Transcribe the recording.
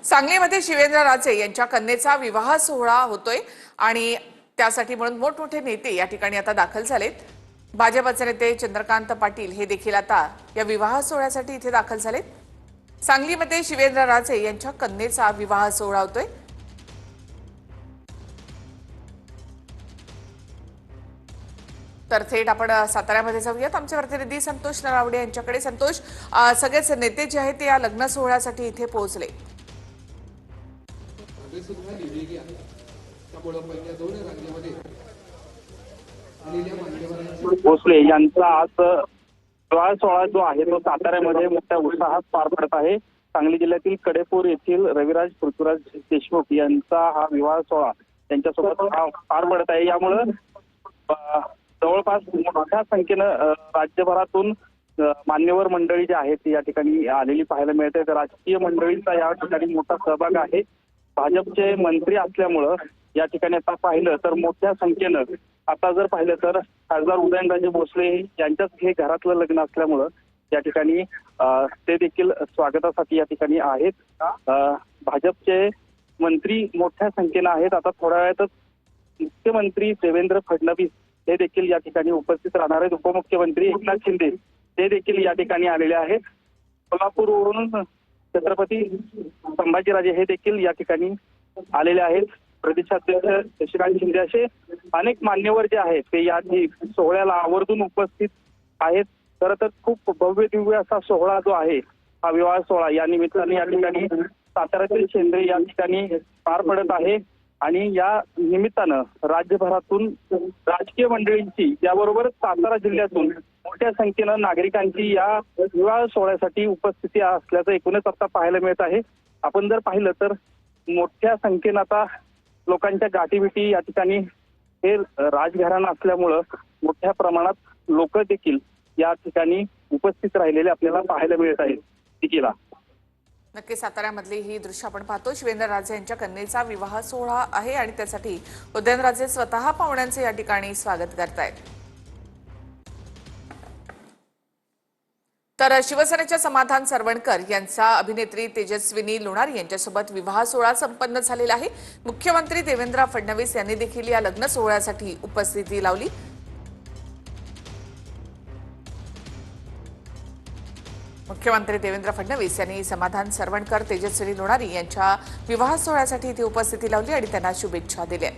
सांगलीमध्ये शिवेंद्र राजे यांच्या कन्येचा विवाह सोहळा होतोय आणि त्यासाठी म्हणून मोठमोठे नेते या ठिकाणी आता दाखल झालेत। भाजपचे नेते चंद्रकांत पाटील हे देखील आता या विवाह सोहळ्यासाठी इथे दाखल झालेत। सांगलीमध्ये शिवेंद्र राजे यांच्या कन्येचा विवाह सोहळा होतोय। तर थेट आपण साताऱ्यामध्ये जाऊयात। आमचे प्रतिनिधी संतोष नरावडे यांच्याकडे। संतोष, सगळेच नेते जे आहेत ते या लग्न सोहळ्यासाठी इथे पोहोचले। भोसले यांचा आज विवाह सोहळा जो आहे तो साताऱ्यामध्ये मोठ्या उत्साहात पार पडत आहे। सांगली जिल्ह्यातील कडेपूर येथील रविराज पृथ्वीराज देशमुख यांचा हा विवाह सोहळा त्यांच्यासोबत पार पडत आहे। यामुळे जवळपास मोठ्या संख्येनं राज्यभरातून मान्यवर मंडळी जी आहेत या ठिकाणी आलेली पाहायला मिळते। तर राजकीय मंडळींचा या ठिकाणी मोठा सहभाग आहे। भाजपचे मंत्री असल्यामुळं या ठिकाणी आता पाहिलं तर मोठ्या संख्येनं आता जर पाहिलं तर खासदार उदयनराजे भोसले यांच्याच हे घरातलं लग्न असल्यामुळं या ठिकाणी ते देखील स्वागतासाठी या ठिकाणी आहेत। भाजपचे मंत्री मोठ्या संख्येनं आहेत। आता थोड्या वेळातच मुख्यमंत्री देवेंद्र फडणवीस हे देखील या ठिकाणी उपस्थित राहणार आहेत। उपमुख्यमंत्री एकनाथ शिंदे ते देखील या ठिकाणी आलेले आहेत। कोल्हापूरवरून छत्रपती संभाजीराजे हे देखील या ठिकाणी आलेले आहेत। प्रदेशाध्यक्ष शशिकांत शिंदे असे अनेक मान्यवर जे आहेत ते या सोहळ्याला आवर्जून उपस्थित आहेत। खरं तर खूप भव्य दिव्य असा सोहळा जो आहे हा विवाह सोहळा या निमित्ताने या ठिकाणी साताऱ्यातील शेंद्रे या ठिकाणी पार पडत आहे आणि या निमित्तानं राज्यभरातून राजकीय मंडळींची त्याबरोबर सातारा जिल्ह्यातून मोठ्या संख्येनं नागरिकांची या विवाह सोहळ्यासाठी उपस्थिती असल्याचं एकूणच आता पाहायला मिळत आहे। आपण जर पाहिलं तर मोठ्या संख्येनं आता लोकांच्या गाठीभेटी या ठिकाणी हे राजघराणं असल्यामुळं मोठ्या प्रमाणात लोक देखील या ठिकाणी उपस्थित राहिलेले आपल्याला पाहायला मिळत आहेत। तिकीला नक्की साताऱ्यामधली ही दृश्य आपण पाहतो। शिवेंद्र राजे यांच्या कन्येचा विवाह सोहळा आहे आणि त्यासाठी उदयनराजे स्वतः पाहुण्यांचे या ठिकाणी स्वागत करतायत। तर शिवसेनेच्या समाधान सरवणकर यांचा अभिनेत्री तेजस्विनी लोणारी यांच्यासोबत विवाह सोहळा संपन्न झालेला आहे। मुख्यमंत्री देवेंद्र फडणवीस यांनी देखील या लग्न सोहळ्यासाठी उपस्थिती लावली। मुख्यमंत्री देवेंद्र फडणवीस यांनी समाधान सरवणकर तेजस्विनी लोणारी यांच्या विवाह सोहळ्यासाठी इथे उपस्थिती लावली आणि त्यांना शुभेच्छा दिल्या।